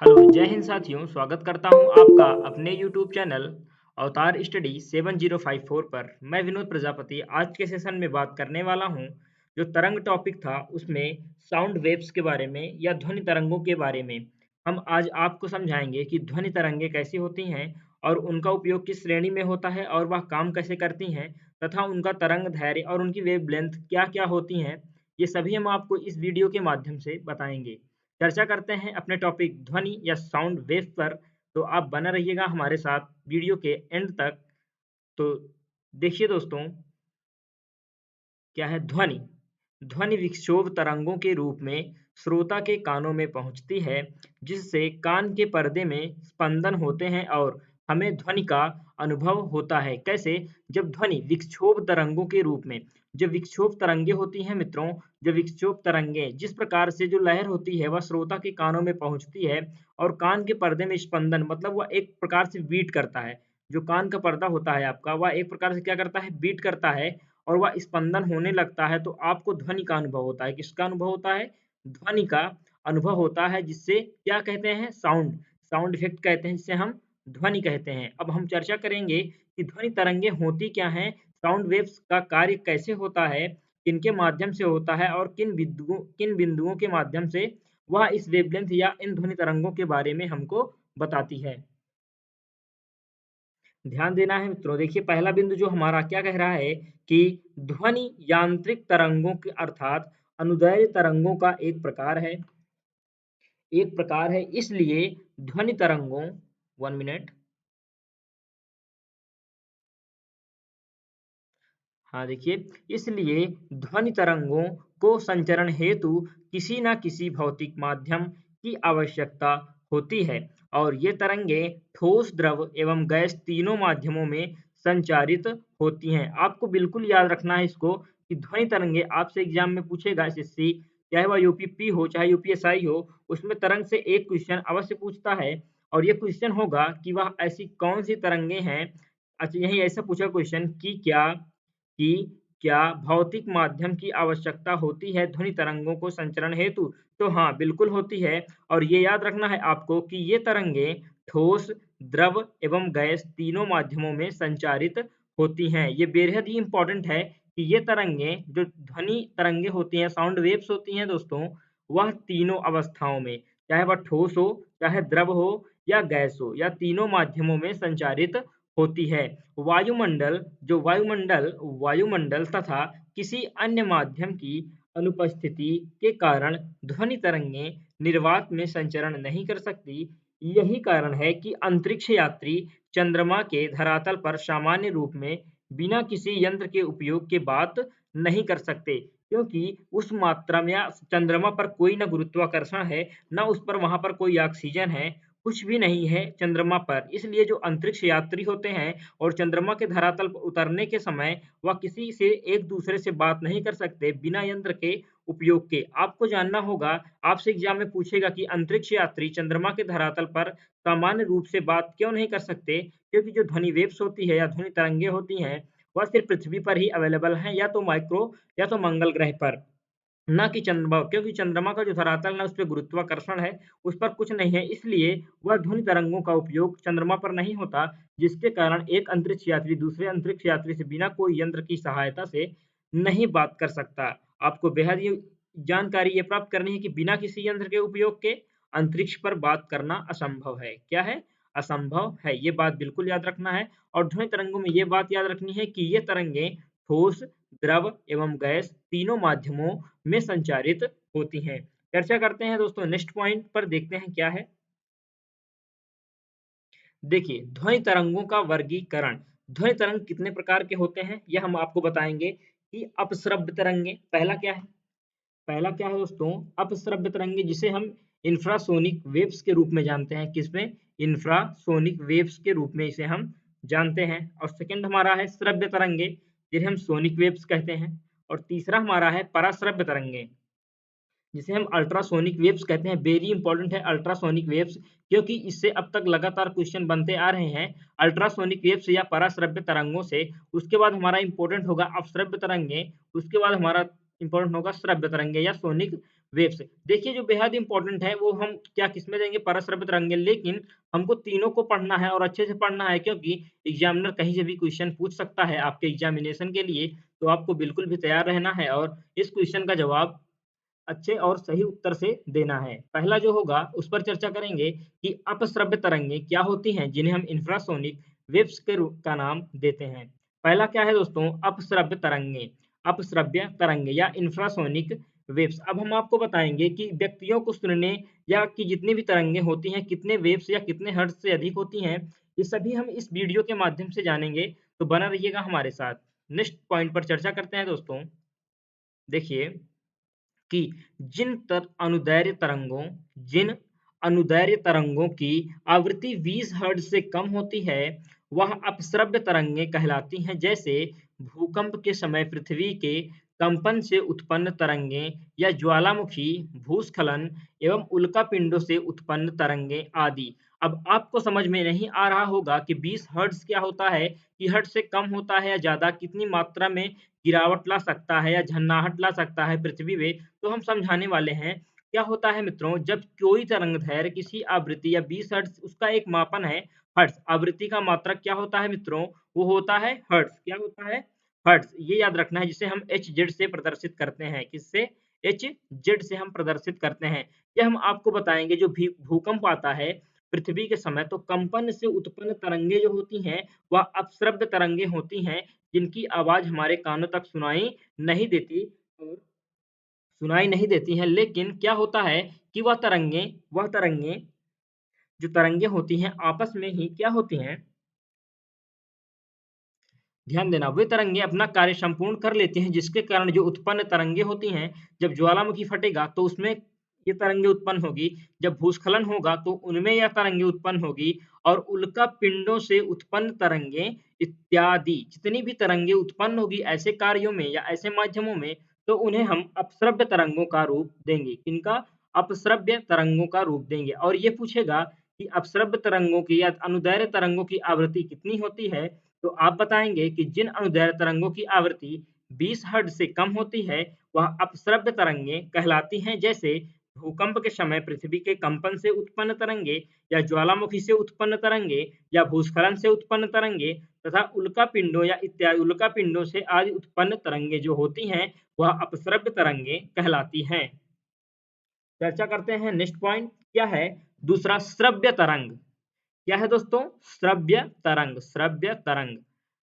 Hello, जय हिंद साथियों, स्वागत करता हूं आपका अपने YouTube चैनल अवतार स्टडी 7054 पर। मैं विनोद प्रजापति आज के सेशन में बात करने वाला हूं। जो तरंग टॉपिक था उसमें साउंड वेव्स के बारे में या ध्वनि तरंगों के बारे में हम आज आपको समझाएंगे कि ध्वनि तरंगे कैसी होती हैं और उनका उपयोग किस श्रेणी में होता है और वह काम कैसे करती हैं तथा उनका तरंग धैर्य और उनकी वेवलेंथ क्या-क्या होती हैं। ये सभी हम आपको इस वीडियो के माध्यम से बताएंगे। चर्चा करते हैं अपने टॉपिक ध्वनि या साउंड वेव पर। तो आप बना रहिएगा हमारे साथ वीडियो के एंड तक। तो देखिए दोस्तों, क्या है ध्वनि। ध्वनि विक्षोभ तरंगों के रूप में श्रोता के कानों में पहुंचती है, जिससे कान के पर्दे में स्पंदन होते हैं और हमें ध्वनि का अनुभव होता है। कैसे? जब ध्वनि विक्षोभ तरंगों के रूप में, जो विक्षोभ तरंगे होती हैं मित्रों, जो विक्षोभ तरंगे जिस प्रकार से जो लहर होती है वह श्रोता के कानों में पहुंचती है और कान के पर्दे में स्पंदन मतलब वह एक प्रकार से बीट करता है। जो कान का पर्दा होता है आपका, वह एक प्रकार से क्या करता है, बीट करता है और वह स्पंदन होने लगता है, तो आपको ध्वनि का अनुभव होता है। किसका अनुभव होता है? ध्वनि का अनुभव होता है, जिससे क्या कहते हैं, साउंड। साउंड इफेक्ट कहते हैं, जिसे हम ध्वनि कहते हैं। अब हम चर्चा करेंगे कि ध्वनि तरंगे होती क्या हैं, साउंड वेव्स का कार्य कैसे होता है, किनके माध्यम से होता है और किन बिंदुओं के माध्यम से वह इस वेवलेंथ या इन ध्वनि तरंगों के बारे में हमको बताती है। ध्यान देना है मित्रों। देखिए, पहला बिंदु जो हमारा क्या कह रहा है कि ध्वनि यांत्रिक तरंगों के अर्थात अनुदैर्ध्य तरंगों का एक प्रकार है, इसलिए ध्वनि तरंगों 1 मिनट। हाँ, देखिए, इसलिए ध्वनि तरंगों को संचरण हेतु किसी न किसी भौतिक माध्यम की आवश्यकता होती है और ये तरंगे ठोस, द्रव एवं गैस तीनों माध्यमों में संचारित होती हैं। आपको बिल्कुल याद रखना है इसको कि ध्वनि तरंगे आपसे एग्जाम में पूछेगा एसएससी, चाहे वह यूपीपी हो चाहे यूपीएसआई हो, उसमें तरंग से एक क्वेश्चन अवश्य पूछता है और ये क्वेश्चन होगा कि वह ऐसी कौन सी तरंगे हैं। अच्छा, यही ऐसा पूछा क्वेश्चन कि क्या भौतिक माध्यम की आवश्यकता होती है ध्वनि तरंगों को संचरण हेतु? तो हाँ, बिल्कुल होती है और ये याद रखना है आपको कि ये तरंगे ठोस, द्रव एवं गैस तीनों माध्यमों में संचारित होती हैं। ये बेहद ही इम्पोर्टेंट है कि ये तरंगे जो ध्वनि तरंगे होती हैं, साउंड वेव्स होती हैं दोस्तों, वह तीनों अवस्थाओं में, चाहे वह ठोस हो, चाहे द्रव हो या गैस हो, या तीनों माध्यमों में संचारित होती है। वायुमंडल वायुमंडल तथा किसी अन्य माध्यम की अनुपस्थिति के कारण ध्वनि तरंगें निर्वात में संचरण नहीं कर सकती। यही कारण है कि अंतरिक्ष यात्री चंद्रमा के धरातल पर सामान्य रूप में बिना किसी यंत्र के उपयोग के बात नहीं कर सकते, क्योंकि उस मात्रा में या चंद्रमा पर कोई न गुरुत्वाकर्षण है, ना उस पर वहां पर कोई ऑक्सीजन है, कुछ भी नहीं है चंद्रमा पर। इसलिए जो अंतरिक्ष यात्री होते हैं और चंद्रमा के धरातल पर उतरने के समय वह किसी से एक दूसरे से बात नहीं कर सकते बिना यंत्र के उपयोग के। आपको जानना होगा, आपसे एग्जाम में पूछेगा कि अंतरिक्ष यात्री चंद्रमा के धरातल पर सामान्य रूप से बात क्यों नहीं कर सकते? क्योंकि जो ध्वनि वेव्स होती है या ध्वनि तरंगे होती हैं, वह सिर्फ पृथ्वी पर ही अवेलेबल हैं, या तो माइक्रो या तो मंगल ग्रह पर, ना कि चंद्रमा, क्योंकि चंद्रमा का जो धरातल है, उस पे गुरुत्वाकर्षण है, उस पर कुछ नहीं है, इसलिए वह ध्वनि तरंगों का उपयोग चंद्रमा पर नहीं होता, जिसके कारण एक अंतरिक्ष यात्री दूसरे अंतरिक्ष यात्री से बिना कोई यंत्र की सहायता से नहीं बात कर सकता। आपको बेहद ही जानकारी ये प्राप्त करनी है कि बिना किसी यंत्र के उपयोग के अंतरिक्ष पर बात करना असंभव है। क्या है? असंभव है। ये बात बिल्कुल याद रखना है और ध्वनि तरंगों में ये बात याद रखनी है कि ये तरंगें ठोस, द्रव एवं गैस तीनों माध्यमों में संचारित होती हैं। चर्चा करते हैं दोस्तों, नेक्स्ट पॉइंट पर देखते हैं क्या है। देखिए, ध्वनि तरंगों का वर्गीकरण। ध्वनि तरंग कितने प्रकार के होते हैं, यह हम आपको बताएँगे कि अपश्रव्य तरंगे, पहला क्या है दोस्तों, अपश्रव्य तरंगे, जिसे हम इंफ्रासोनिक वेव्स के रूप में जानते हैं। किसमें? इंफ्रासोनिक वेव्स के रूप में इसे हम जानते हैं। और सेकंड हमारा है श्रव्य तरंगे, जिन्हें हम सोनिक वेव्स कहते हैं। और तीसरा हमारा है पराश्रव्य तरंगे, जिसे हम अल्ट्रासोनिक वेव्स कहते हैं। वेरी इंपॉर्टेंट है अल्ट्रासोनिक वेव्स, क्योंकि इससे अब तक लगातार क्वेश्चन बनते आ रहे हैं अल्ट्रासोनिक वेव्स या पराश्रव्य तरंगों से। उसके बाद हमारा इंपॉर्टेंट होगा अपश्रव्य तरंगे, उसके बाद हमारा इंपॉर्टेंट होगा श्रव्य तरंगे या सोनिक वेव्स। देखिए जो बेहद इंपॉर्टेंट है वो हम क्या किसमें देंगे, परश्रव्य तरंगे, लेकिन हमको तीनों को पढ़ना है और अच्छे से पढ़ना है, क्योंकि एग्जामिनर कहीं से भी क्वेश्चन पूछ सकता है आपके एग्जामिनेशन के लिए। तो आपको बिल्कुल भी तैयार रहना है और इस क्वेश्चन का जवाब अच्छे और सही उत्तर से देना है। पहला जो होगा उस पर चर्चा करेंगे कि अपश्रव्य तरंगें क्या होती हैं जिन्हें हम इंफ्रासोनिक वेव्स के रूप का नाम देते हैं। पहला क्या है दोस्तों, अपश्रव्य तरंगें। अपश्रव्य तरंगें या इंफ्रासोनिक वेव्स। अब हम आपको बताएंगे कि व्यक्तियों को सुनने या कि जितनी भी तरंगें होती हैं कितने वेव्स या कितने हर्ट्ज से अधिक होती हैं, ये सभी हम इस वीडियो के माध्यम से जानेंगे। तो बना रहिएगा हमारे साथ। नेक्स्ट पॉइंट पर चर्चा करते हैं दोस्तों। देखिए कि जिन अनुदैर्ध्य तरंगों की आवृत्ति 20 हर्ट्ज से कम होती है, वह अपश्रव्य तरंगें कहलाती हैं। जैसे भूकंप के समय पृथ्वी के कंपन से उत्पन्न तरंगें या ज्वालामुखी, भूस्खलन एवं उल्कापिंडों से उत्पन्न तरंगें आदि। अब आपको समझ में नहीं आ रहा होगा कि 20 हर्ट्ज क्या होता है, कि हर्ट्ज से कम होता है या ज़्यादा, कितनी मात्रा में गिरावट ला सकता है या झन्नाहट ला सकता है पृथ्वी में। तो हम समझाने वाले हैं। क्या होता है मित्रों, जब कोई तरंगदैर्घ्य किसी आवृत्ति या 20 हर्ट्ज, उसका एक मापन है हर्ट्ज। आवृत्ति का मात्रक क्या होता है मित्रों, वो होता है हर्ट्ज। क्या होता है, हर्ट्ज। ये याद रखना है, जिसे हम एच जेड से प्रदर्शित करते हैं। किससे, एच जेड से हम प्रदर्शित करते हैं। यह हम आपको बताएंगे जो भी भूकंप आता है पृथ्वी के समय, तो कंपन से उत्पन्न तरंगे जो होती हैं वह अपश्रव्य तरंगे होती हैं, जिनकी आवाज हमारे कानों तक नहीं देती और सुनाई नहीं देती हैं। लेकिन क्या होता है कि वह तरंगें जो तरंगे होती हैं आपस में ही क्या होती हैं, ध्यान देना, वे तरंगे अपना कार्य संपूर्ण कर लेती हैं, जिसके कारण जो उत्पन्न तरंगे होती हैं, जब ज्वालामुखी फटेगा तो उसमें ये तरंगे उत्पन्न होगी, जब भूस्खलन होगा तो उनमें यह तरंगे उत्पन्न होगी, और उल्का पिंडों से उत्पन्न तरंगे इत्यादि जितनी भी तरंगे उत्पन्न होगी ऐसे कार्यों में या ऐसे माध्यमों में, तो उन्हें हम अपश्रव्य तरंगों का रूप देंगे। इनका अपश्रव्य तरंगों का रूप देंगे। और ये पूछेगा कि अपश्रव्य तरंगों की या अनुदैर्घ्य तरंगों की आवृत्ति कितनी होती है, तो आप बताएंगे कि जिन अनुदैर्घ्य तरंगों की आवृत्ति 20 हर्ट्ज से कम होती है, वह अपश्रव्य तरंगें कहलाती हैं। जैसे भूकंप के समय पृथ्वी के कंपन से उत्पन्न तरंगे या ज्वालामुखी से उत्पन्न तरंगे या भूस्खलन से उत्पन्न तरंगे तथा उल्कापिंडों या इत्यादि उल्कापिंडों से आदि उत्पन्न तरंगे जो होती हैं, वह अपश्रव्य तरंगे कहलाती हैं। चर्चा करते हैं नेक्स्ट पॉइंट क्या है, दूसरा श्रव्य तरंग। क्या है दोस्तों, श्रव्य तरंग। श्रव्य तरंग,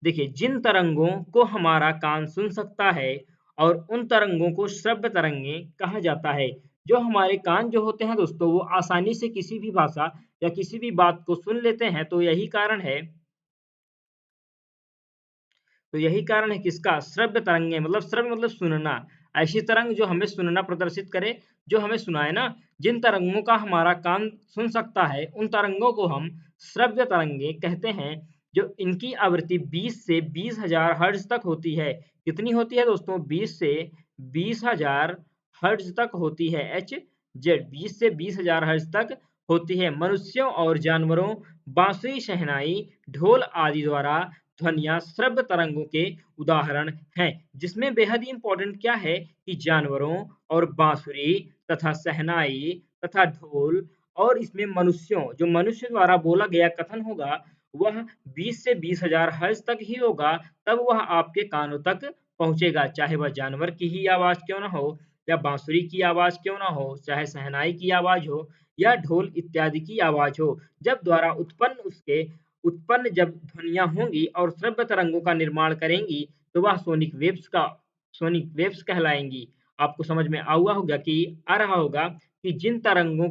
देखिए जिन तरंगों को हमारा कान सुन सकता है और उन तरंगों को श्रव्य तरंगे कहा जाता है। जो हमारे कान जो होते हैं दोस्तों, वो आसानी से किसी भी भाषा या किसी भी बात को सुन लेते हैं। तो यही कारण है किसका, श्रव्य तरंगे, मतलब श्रव्य मतलब सुनना। ऐसी तरंग जो हमें सुनना प्रदर्शित करे, जो हमें सुनाए ना। जिन तरंगों का हमारा कान सुन सकता है उन तरंगों को हम श्रव्य तरंगे कहते हैं। जो इनकी आवृत्ति 20 से 20,000 हर्ट्ज तक होती है। कितनी होती है दोस्तों, 20 से 20,000 हर्ट्ज तक होती है। एच जेड 20 से 20,000 हर्ट्ज तक होती है। मनुष्यों और जानवरों, बांसुरी, शहनाई, ढोल आदि द्वारा ध्वनियाँ श्रव्य तरंगों के उदाहरण हैं। जिसमें बेहद ही इंपॉर्टेंट क्या है कि जानवरों और बांसुरी तथा शहनाई तथा ढोल, और इसमें मनुष्यों, जो मनुष्य द्वारा बोला गया कथन होगा, वह 20 से 20,000 हर्ट्ज तक ही होगा। तब वह आपके कानों तक पहुंचेगा, चाहे वह जानवर की ही आवाज क्यों ना हो, या बांसुरी की आवाज क्यों ना हो, चाहे शहनाई की आवाज हो या ढोल इत्यादि की आवाज हो। जब द्वारा उत्पन्न जब ध्वनियाँ होंगी और श्रव्य तरंगों का निर्माण करेंगी, तो वह सोनिक वेव्स कहलाएँगी। आपको समझ में आ हुआ होगा कि आ रहा होगा कि जिन तरंगों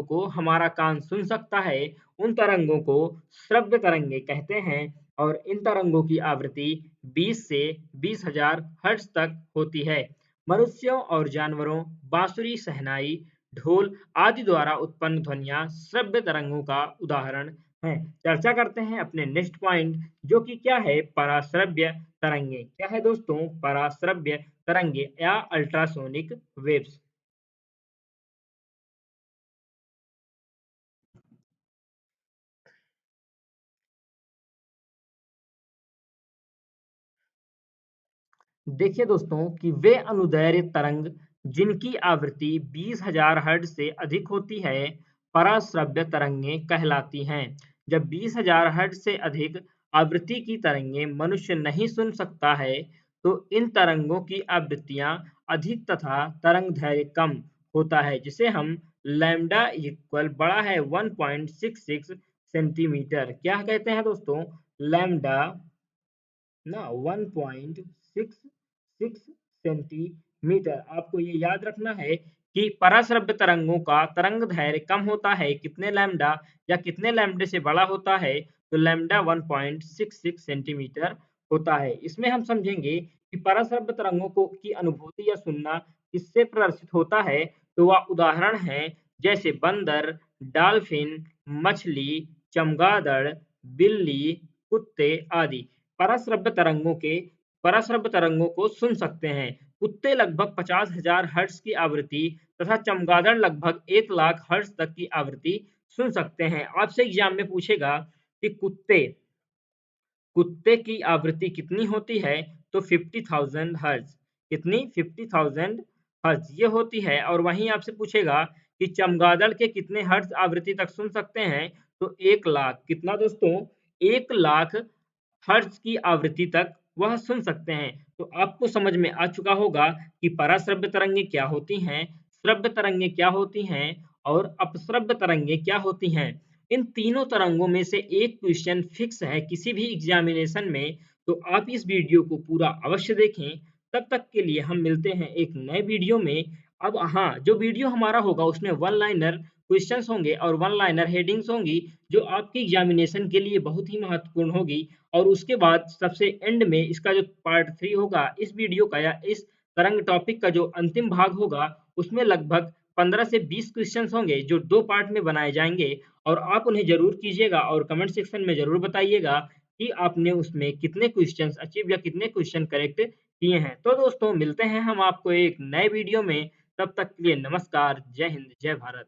को हमारा कान सुन सकता है, उन तरंगों को श्रव्य तरंगे कहते हैं, और इन तरंगों की आवृत्ति 20 से 20,000 हर्ट्ज तक होती है। मनुष्यों और जानवरों, बांसुरी, शहनाई, ढोल आदि द्वारा उत्पन्न ध्वनियाँ श्रव्य तरंगों का उदाहरण हैं। चर्चा करते हैं अपने नेक्स्ट पॉइंट, जो कि क्या है, पराश्रव्य तरंगे। क्या है दोस्तों, पराश्रव्य तरंगे या अल्ट्रासोनिक वेव्स। देखिए दोस्तों कि वे अनुदैर्ध्य तरंग जिनकी आवृत्ति 20,000 हर्ट्ज से अधिक होती है पराश्रव्य तरंगें कहलाती हैं। जब 20,000 हर्ट्ज से अधिक आवृत्ति की तरंगें मनुष्य नहीं सुन सकता है तो इन तरंगों की आवृत्तियां अधिक तथा तरंग दैर्ध्य कम होता है जिसे हम लैम्डा इक्वल बड़ा है 1.66 सेंटीमीटर क्या कहते हैं दोस्तों लैम्डा ना 1.66 सेंटीमीटर आपको ये याद रखना है कि पराश्रव्य तरंगों का तरंग दैर्ध्य कम होता है कितने लैम्डा या कितने लैम्डे से बड़ा होता है तो लैम्डा 1.66 सेंटीमीटर होता है इसमें हम समझेंगे कि पराश्रव्य तरंगों को की अनुभूति या सुनना किससे प्रदर्शित होता है तो वह उदाहरण है जैसे बंदर डॉल्फिन मछली चमगादड़ बिल्ली कुत्ते आदि पराश्रव्य तरंगों को सुन सकते हैं कुत्ते लगभग 50,000 हर्ट्ज की आवृत्ति तथा चमगादड़ लगभग 1 लाख हर्ट्ज तक की आवृत्ति सुन सकते हैं आपसे एग्जाम में पूछेगा कि कुत्ते की आवृत्ति कितनी होती है तो 50,000 हर्ट्ज कितनी 50,000 हर्ट्ज ये होती है और वहीं आपसे पूछेगा कि चमगादड़ के कितने हर्ट्ज आवृत्ति तक सुन सकते हैं तो 1 लाख कितना दोस्तों 1 लाख हर्ट्ज की आवृत्ति तक वह सुन सकते हैं तो आपको समझ में आ चुका होगा कि पराश्रव्य तरंगें क्या होती हैं श्रव्य तरंगें क्या होती हैं और अपश्रव्य तरंगें क्या होती हैं इन तीनों तरंगों में से एक क्वेश्चन फिक्स है किसी भी एग्जामिनेशन में तो आप इस वीडियो को पूरा अवश्य देखें तब तक के लिए हम मिलते हैं एक नए वीडियो में अब हाँ जो वीडियो हमारा होगा उसमें वन लाइनर क्वेश्चंस होंगे और वन लाइनर हेडिंग्स होंगी जो आपके एग्जामिनेशन के लिए बहुत ही महत्वपूर्ण होगी और उसके बाद सबसे एंड में इसका जो पार्ट 3 होगा इस वीडियो का या इस तरंग टॉपिक का जो अंतिम भाग होगा उसमें लगभग 15 से 20 क्वेश्चंस होंगे जो 2 पार्ट में बनाए जाएंगे और आप उन्हें ज़रूर कीजिएगा और कमेंट सेक्शन में ज़रूर बताइएगा कि आपने उसमें कितने क्वेश्चंस अचीव या कितने क्वेश्चन करेक्ट किए हैं। तो दोस्तों मिलते हैं हम आपको एक नए वीडियो में, तब तक के लिए नमस्कार, जय हिंद, जय भारत।